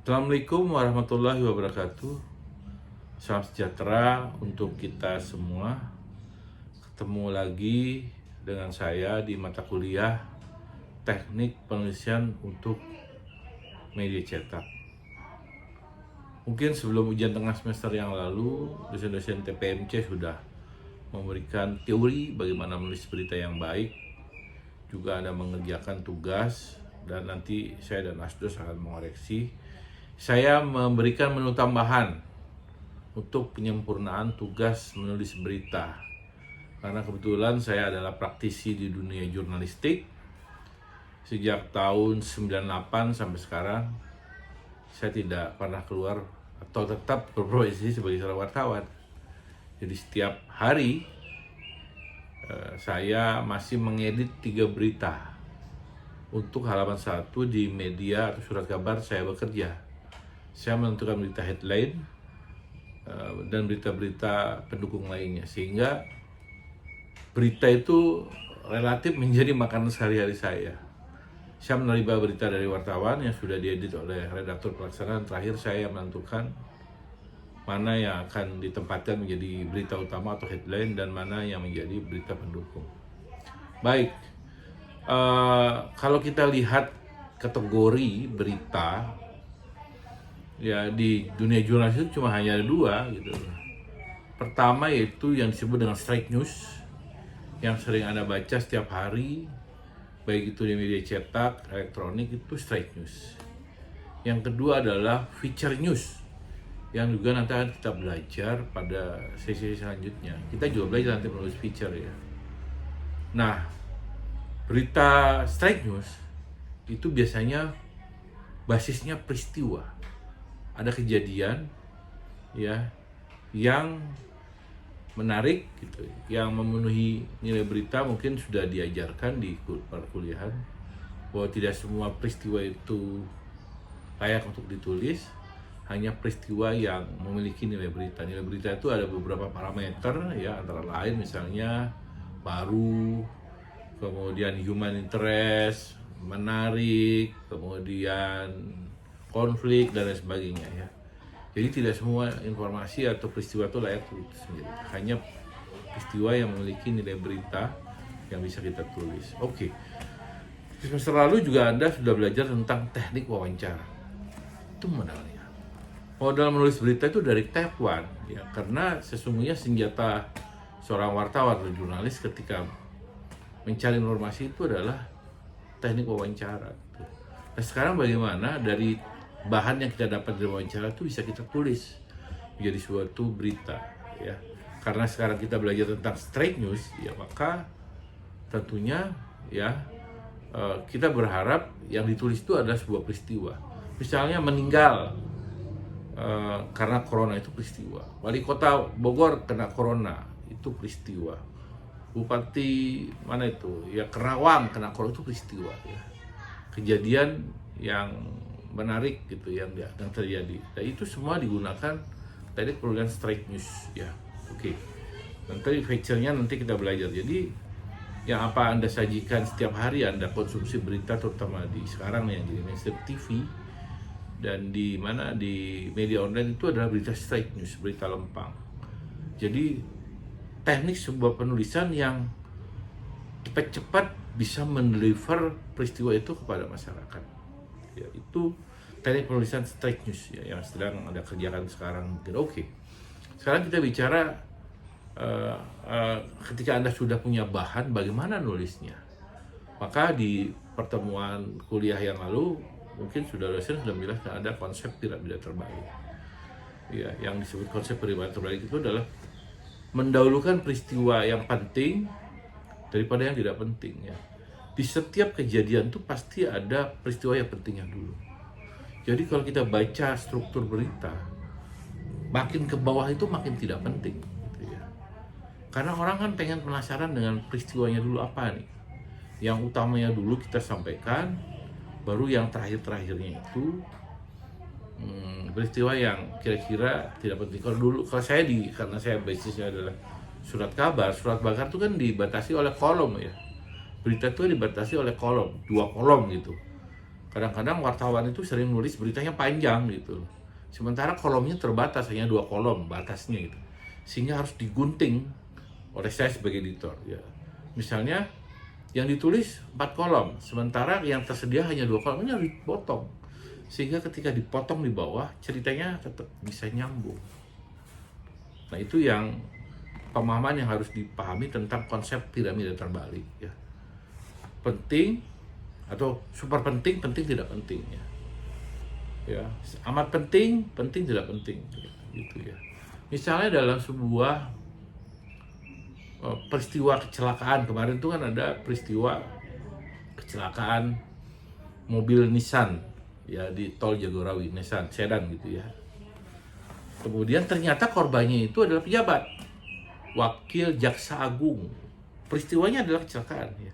Assalamualaikum warahmatullahi wabarakatuh. Salam sejahtera untuk kita semua. Ketemu lagi dengan saya di mata kuliah Teknik Penulisan untuk Media Cetak. Mungkin sebelum ujian tengah semester yang lalu, dosen-dosen TPMC sudah memberikan teori bagaimana menulis berita yang baik. Juga Anda mengerjakan tugas dan nanti saya dan Asdos akan mengoreksi. Saya memberikan menu tambahan untuk penyempurnaan tugas menulis berita. Karena kebetulan saya adalah praktisi di dunia jurnalistik. Sejak tahun 98 sampai sekarang, saya tidak pernah keluar atau tetap berprofesi sebagai seorang wartawan. Jadi setiap hari saya masih mengedit 3 berita. Untuk halaman 1 di media atau surat kabar saya bekerja. Saya menentukan berita headline dan berita-berita pendukung lainnya, sehingga berita itu relatif menjadi makanan sehari-hari saya. Saya menerima berita dari wartawan yang sudah diedit oleh redaktur pelaksana. Terakhir saya menentukan mana yang akan ditempatkan menjadi berita utama atau headline dan mana yang menjadi berita pendukung. Baik, kalau kita lihat kategori berita ya di dunia jurnalis itu cuma hanya ada 2 gitu. Pertama yaitu yang disebut dengan straight news, yang sering Anda baca setiap hari, baik itu di media cetak, elektronik, itu straight news. Yang kedua adalah feature news, yang juga nanti akan kita belajar pada sesi selanjutnya. Kita juga belajar nanti menulis feature ya. Nah, berita straight news itu biasanya basisnya peristiwa. Ada kejadian ya yang menarik gitu, yang memenuhi nilai berita. Mungkin sudah diajarkan di perkuliahan bahwa tidak semua peristiwa itu layak untuk ditulis, hanya peristiwa yang memiliki nilai berita. Nilai berita itu ada beberapa parameter ya, antara lain misalnya baru, kemudian human interest, menarik, kemudian konflik dan lain sebagainya ya. Jadi tidak semua informasi atau peristiwa itu layak ditulis sendiri. Hanya peristiwa yang memiliki nilai berita yang bisa kita tulis. Oke. Di semester lalu juga Anda sudah belajar tentang teknik wawancara. Itu modalnya. Modal menulis berita itu dari step 1 ya, karena sesungguhnya senjata seorang wartawan atau jurnalis ketika mencari informasi itu adalah teknik wawancara. Nah, sekarang bagaimana dari bahan yang kita dapat dari wawancara itu bisa kita tulis menjadi suatu berita ya. Karena sekarang kita belajar tentang straight news ya, maka tentunya ya kita berharap yang ditulis itu adalah sebuah peristiwa. Misalnya meninggal karena corona, itu peristiwa. Wali kota Bogor kena corona, itu peristiwa. Bupati mana itu ya, Kerawang kena corona, itu peristiwa ya. Kejadian yang menarik gitu yang terjadi. Dan itu semua digunakan teknik penulisan straight news ya. Oke. Nanti feature-nya nanti kita belajar. Jadi yang apa Anda sajikan setiap hari, Anda konsumsi berita, terutama di sekarang yang jadi mainstream TV dan di mana di media online, itu adalah berita straight news, berita lempang. Jadi teknik sebuah penulisan yang cepat-cepat bisa mendeliver peristiwa itu kepada masyarakat. Ya, itu teknik penulisan straight news ya, yang sedang Anda kerjakan sekarang mungkin. Oke. Sekarang kita bicara ketika Anda sudah punya bahan, bagaimana nulisnya. Maka di pertemuan kuliah yang lalu mungkin dosen sudah menjelaskan ada konsep piramida terbalik. Ya, yang disebut konsep piramida terbalik itu adalah mendahulukan peristiwa yang penting daripada yang tidak penting ya. Di setiap kejadian itu pasti ada peristiwa yang pentingnya dulu. Jadi kalau kita baca struktur berita, makin ke bawah itu makin tidak penting gitu ya. Karena orang kan pengen penasaran dengan peristiwanya dulu apa nih. Yang utamanya dulu kita sampaikan, baru yang terakhir-terakhirnya itu peristiwa yang kira-kira tidak penting. Kalau saya karena saya basisnya adalah surat kabar itu kan dibatasi oleh kolom ya. Berita itu dibatasi oleh kolom, 2 kolom gitu. Kadang-kadang wartawan itu sering nulis beritanya panjang gitu. Sementara kolomnya terbatas, hanya 2 kolom batasnya gitu. Sehingga harus digunting oleh saya sebagai editor ya. Misalnya yang ditulis 4 kolom, sementara yang tersedia hanya 2 kolom, ini harus dipotong. Sehingga ketika dipotong di bawah, ceritanya tetap bisa nyambung. Nah itu yang pemahaman yang harus dipahami tentang konsep piramida terbalik ya. Penting atau super penting, penting tidak penting ya. Ya, amat penting, penting tidak penting gitu ya. Misalnya dalam sebuah peristiwa kecelakaan kemarin itu kan ada peristiwa kecelakaan mobil Nissan ya di tol Jagorawi, Nissan sedan gitu ya. Kemudian ternyata korbannya itu adalah pejabat, wakil jaksa agung. Peristiwanya adalah kecelakaan ya.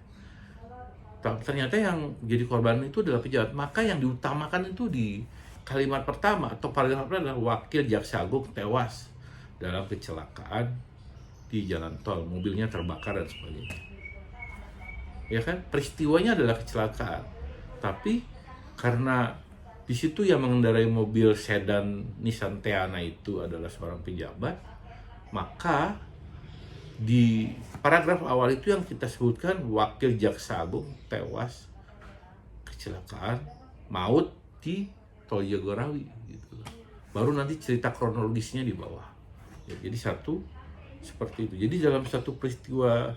Ternyata yang jadi korban itu adalah pejabat. Maka yang diutamakan itu di kalimat pertama atau paragraf pertama adalah wakil jaksa agung tewas dalam kecelakaan di jalan tol, mobilnya terbakar dan sebagainya. Ya kan, peristiwanya adalah kecelakaan. Tapi karena di situ yang mengendarai mobil sedan Nissan Teana itu adalah seorang pejabat, maka di paragraf awal itu yang kita sebutkan wakil jaksa agung tewas kecelakaan maut di tol Jagorawi gitu. Baru nanti cerita kronologisnya di bawah. Ya, jadi satu seperti itu. Jadi dalam satu peristiwa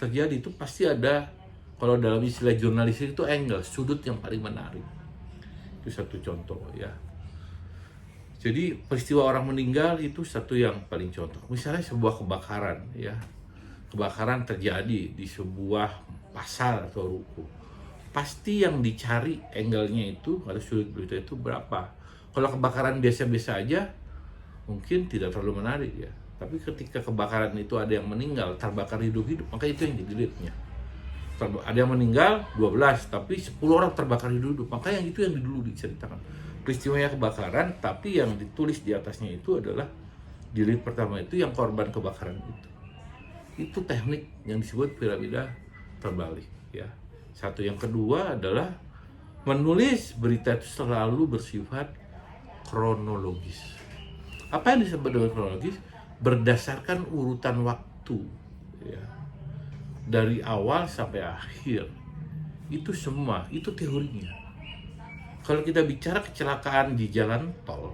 terjadi itu pasti ada, kalau dalam istilah jurnalistik itu angle, sudut yang paling menarik. Itu satu contoh ya. Jadi peristiwa orang meninggal itu satu yang paling contoh. Misalnya sebuah kebakaran ya. Kebakaran terjadi di sebuah pasar atau ruko. Pasti yang dicari angle-nya itu, kalau sudut berita itu berapa. Kalau kebakaran biasa-biasa aja mungkin tidak terlalu menarik ya. Tapi ketika kebakaran itu ada yang meninggal, terbakar hidup-hidup, maka itu yang jadi lead-nya. Ada yang meninggal 12, tapi 10 orang terbakar hidup-hidup, maka yang itu yang dulu diceritakan. Peristiwanya kebakaran, tapi yang ditulis di atasnya itu adalah di lead pertama itu yang korban kebakaran itu. Itu teknik yang disebut piramida terbalik ya. Satu, yang kedua adalah menulis berita itu selalu bersifat kronologis. Apa yang disebut dengan kronologis? Berdasarkan urutan waktu ya. Dari awal sampai akhir. Itu semua, itu teorinya. Kalau kita bicara kecelakaan di jalan tol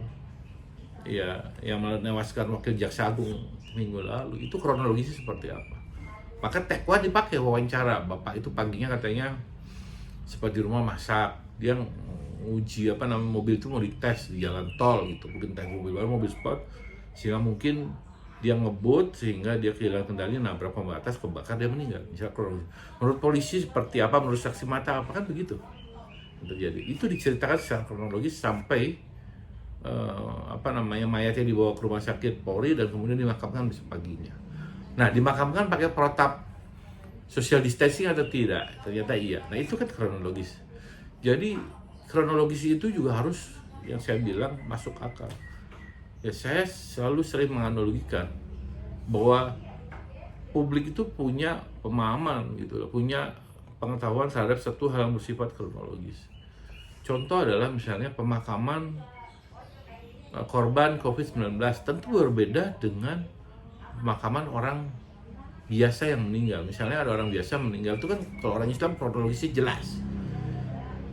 ya, yang menewaskan wakil jaksa agung minggu lalu, itu kronologisnya seperti apa? Maka tekwa dipakai wawancara. Bapak itu paginya katanya sempat di rumah masak, dia uji mobil itu mau dites di jalan tol gitu, mungkin tes mobil baru, mobil sport, sehingga mungkin dia ngebut sehingga dia kehilangan kendali, nabrak pembatas, kebakar, dia meninggal. Misalnya kronologis. Menurut polisi seperti apa, menurut saksi mata apa, kan begitu terjadi. Itu diceritakan secara kronologis sampai mayatnya dibawa ke rumah sakit Polri dan kemudian dimakamkan besok paginya. Nah, dimakamkan pakai protap social distancing atau tidak? Ternyata iya. Nah, itu kan kronologis. Jadi kronologis itu juga harus, yang saya bilang, masuk akal. Ya, saya selalu sering menganalogikan bahwa publik itu punya pemahaman gitu, punya pengetahuan terhadap satu hal yang bersifat kronologis. Contoh adalah misalnya pemakaman korban COVID-19 tentu berbeda dengan pemakaman orang biasa yang meninggal. Misalnya ada orang biasa meninggal itu kan, kalau orang Islam kronologisnya jelas.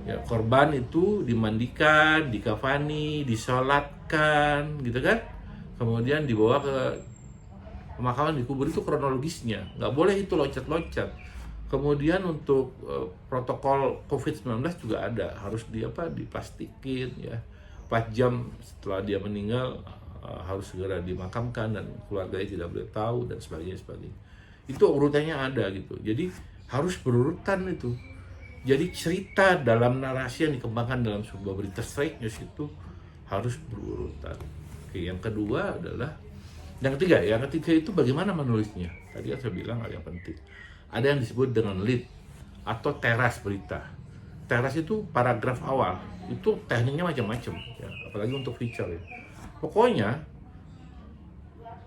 Ya, korban itu dimandikan, dikafani, disolatkan, gitu kan. Kemudian dibawa ke pemakaman, dikubur, itu kronologisnya. Nggak boleh itu loncat-loncat. Kemudian untuk protokol COVID-19 juga ada, harus diplastikin ya. 4 jam setelah dia meninggal harus segera dimakamkan dan keluarganya tidak boleh tahu dan sebagainya. Itu urutannya ada gitu. Jadi harus berurutan itu. Jadi cerita dalam narasi yang dikembangkan dalam sebuah berita straight news itu harus berurutan. Oke, yang kedua adalah, yang ketiga itu bagaimana menulisnya. Tadi saya bilang ada yang penting. Ada yang disebut dengan lead atau teras berita. Teras itu paragraf awal. Itu tekniknya macam-macam ya, apalagi untuk feature ya. Pokoknya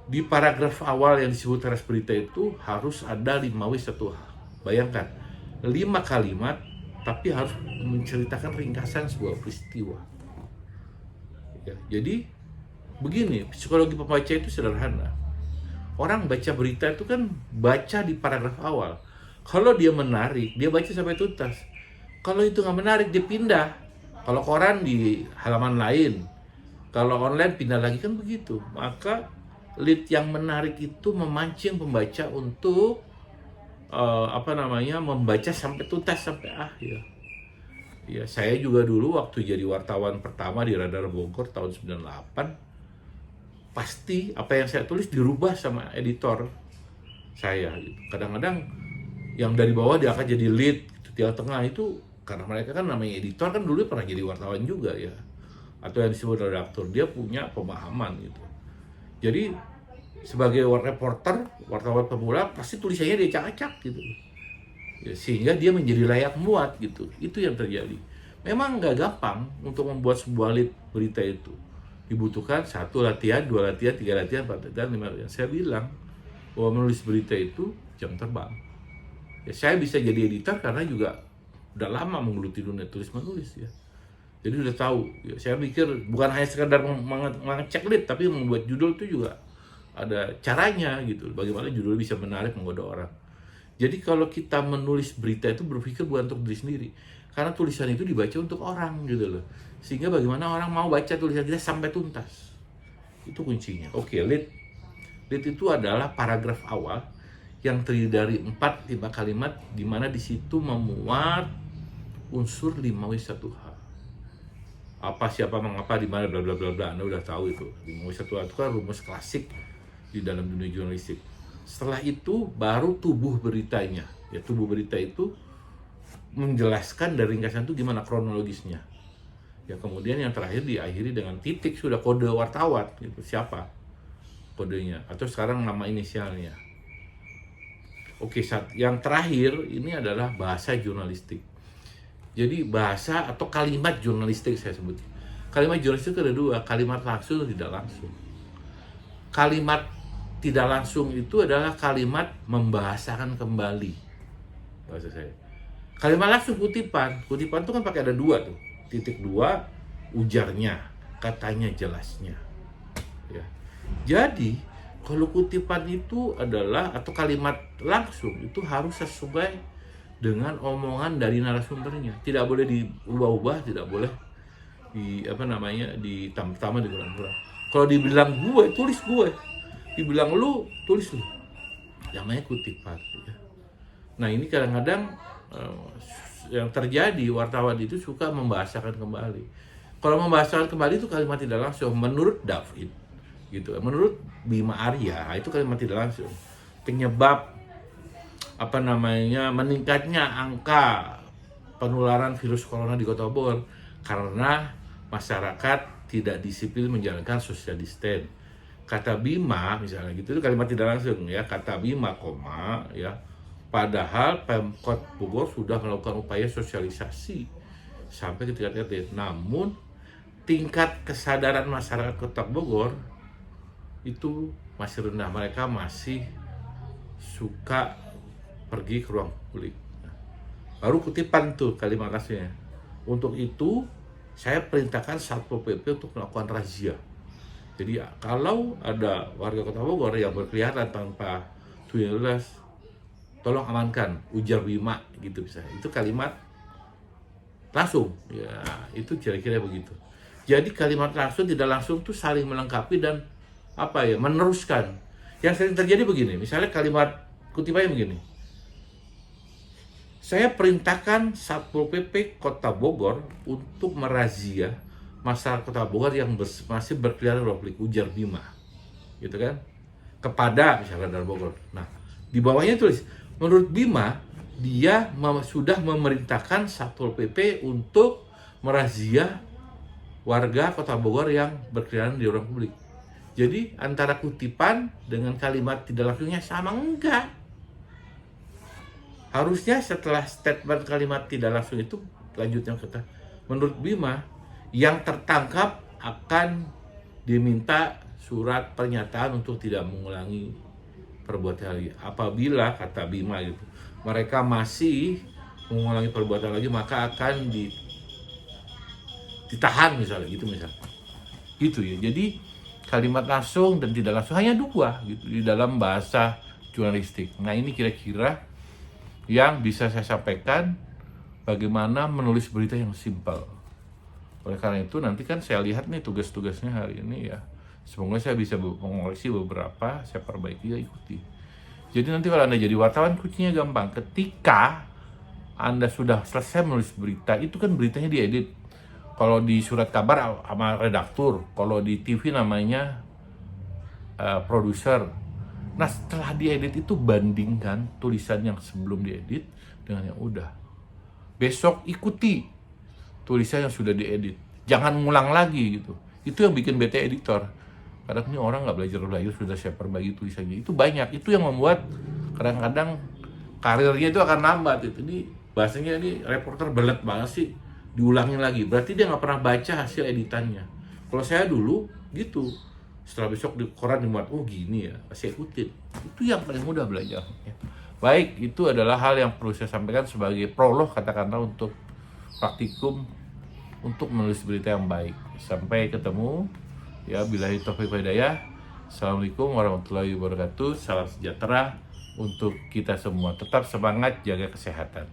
di paragraf awal yang disebut teras berita itu harus ada 5W1H. Bayangkan, 5 kalimat tapi harus menceritakan ringkasan sebuah peristiwa. Ya, jadi begini, psikologi pembaca itu sederhana. Orang baca berita itu kan baca di paragraf awal. Kalau dia menarik, dia baca sampai tuntas. Kalau itu nggak menarik, dia pindah. Kalau koran di halaman lain, kalau online pindah lagi, kan begitu. Maka lead yang menarik itu memancing pembaca untuk membaca sampai tuntas, sampai akhir. Ya, saya juga dulu waktu jadi wartawan pertama di Radar Bogor tahun 98, pasti apa yang saya tulis dirubah sama editor saya gitu. Kadang-kadang yang dari bawah dia akan jadi lead, di tengah itu karena mereka kan namanya editor, kan dulu pernah jadi wartawan juga ya, atau yang disebut redaktur, dia punya pemahaman gitu. Jadi sebagai reporter, wartawan pemula, pasti tulisannya dia acak-acak gitu ya, sehingga dia menjadi layak muat gitu. Itu yang terjadi. Memang nggak gampang untuk membuat sebuah lead berita itu. Dibutuhkan 1 latihan, 2 latihan, 3 latihan, 4 latihan, 5 latihan. Saya bilang bahwa menulis berita itu jam terbang. Ya, saya bisa jadi editor karena juga udah lama menggeluti dunia tulis menulis ya. Jadi udah tahu. Ya, saya pikir bukan hanya sekedar mengecek lead, tapi membuat judul itu juga ada caranya gitu. Bagaimana judul bisa menarik, menggoda orang. Jadi kalau kita menulis berita itu berpikir bukan untuk diri sendiri, karena tulisan itu dibaca untuk orang gitu loh. Sehingga bagaimana orang mau baca tulisan kita sampai tuntas. Itu kuncinya. Oke, lead. Lead itu adalah paragraf awal yang terdiri dari 4-5 kalimat, di mana di situ memuat unsur 5W1H. Apa, siapa, mengapa, di mana, bla bla bla bla. Anda udah tahu itu. 5W1H itu kan rumus klasik di dalam dunia jurnalistik. Setelah itu baru tubuh beritanya. Ya, tubuh berita itu menjelaskan dari ringkasan itu gimana kronologisnya. Ya, kemudian yang terakhir diakhiri dengan titik, sudah kode wartawan gitu. Siapa kodenya, atau sekarang nama inisialnya. Oke, yang terakhir ini adalah bahasa jurnalistik. Jadi bahasa atau kalimat jurnalistik saya sebut. Kalimat jurnalistik itu ada 2, kalimat langsung dan tidak langsung. Kalimat tidak langsung itu adalah kalimat membahasakan kembali bahasa saya. Kalimat langsung kutipan. Kutipan itu kan pakai ada 2 tuh. Titik 2, ujarnya, katanya, jelasnya. Ya. Jadi kalau kutipan itu adalah, atau kalimat langsung itu harus sesuai dengan omongan dari narasumbernya. Tidak boleh diubah-ubah, tidak boleh ditambah-tambah, dikurang-kurang. Kalau dibilang gue, tulis gue. Dibilang lu, tulis lu. Yang namanya kutipan. Ya. Nah, ini kadang-kadang yang terjadi, wartawan itu suka membahasakan kembali. Kalau membahasakan kembali itu kalimat tidak langsung. Menurut David, gitu. Menurut Bima Arya, itu kalimat tidak langsung. Penyebab meningkatnya angka penularan virus corona di Kota Bogor karena masyarakat tidak disiplin menjalankan social distance. Kata Bima misalnya gitu, itu kalimat tidak langsung ya. Kata Bima, ya. Padahal Pemkot Bogor sudah melakukan upaya sosialisasi sampai ke tingkat RT. Namun tingkat kesadaran masyarakat Kota Bogor itu masih rendah. Mereka masih suka pergi ke ruang publik. Baru kutipan tuh kalimat langsungnya. Untuk itu saya perintahkan Satpol PP untuk melakukan razia. Jadi kalau ada warga Kota Bogor yang berkeliaran tanpa tulisan, tolong amankan, ujar Bima gitu bisa. Itu kalimat langsung. Ya, itu kira-kira begitu. Jadi kalimat langsung tidak langsung tuh saling melengkapi dan meneruskan. Yang sering terjadi begini, misalnya kalimat kutipannya begini. Saya perintahkan Satpol PP Kota Bogor untuk merazia masyarakat Kota Bogor yang masih berkeliaran ruang publik, ujar Bima, gitu kan? Kepada misalnya dari Bogor. Nah, di bawahnya tulis, menurut Bima, dia sudah memerintahkan Satpol PP untuk merazia warga Kota Bogor yang berkeliaran di ruang publik. Jadi antara kutipan dengan kalimat tidak langsungnya sama, enggak. Harusnya setelah statement kalimat tidak langsung itu lanjutnya kata, menurut Bima, yang tertangkap akan diminta surat pernyataan untuk tidak mengulangi perbuatan lagi. Apabila, kata Bima gitu, mereka masih mengulangi perbuatan lagi maka akan ditahan misalnya gitu ya. Jadi kalimat langsung dan tidak langsung hanya dua gitu di dalam bahasa jurnalistik. Nah ini kira-kira yang bisa saya sampaikan bagaimana menulis berita yang simpel. Oleh karena itu nanti kan saya lihat nih tugas-tugasnya hari ini ya. Semoga saya bisa mengoreksi beberapa, saya perbaiki ya ikuti. Jadi nanti kalau Anda jadi wartawan kuncinya gampang. Ketika Anda sudah selesai menulis berita, itu kan beritanya diedit. Kalau di surat kabar sama redaktur, kalau di TV namanya produser. Nah setelah diedit itu bandingkan tulisan yang sebelum diedit dengan yang udah. Besok ikuti tulisan yang sudah diedit. Jangan ngulang lagi gitu. Itu yang bikin bete editor. Kadang ini orang nggak belajar sudah saya perbaiki tulisannya. Itu banyak. Itu yang membuat kadang-kadang karirnya itu akan lambat. Ini bahasanya ini reporter belet banget sih. Diulangin lagi. Berarti dia nggak pernah baca hasil editannya. Kalau saya dulu gitu. Setelah besok di koran dimuat, oh gini ya, saya ikutin. Itu yang paling mudah belajar. Baik, itu adalah hal yang perlu saya sampaikan sebagai prolog katakanlah untuk praktikum untuk menulis berita yang baik. Sampai ketemu. Ya, billahi taufiq wal hidayah. Assalamualaikum warahmatullahi wabarakatuh. Salam sejahtera untuk kita semua. Tetap semangat, jaga kesehatan.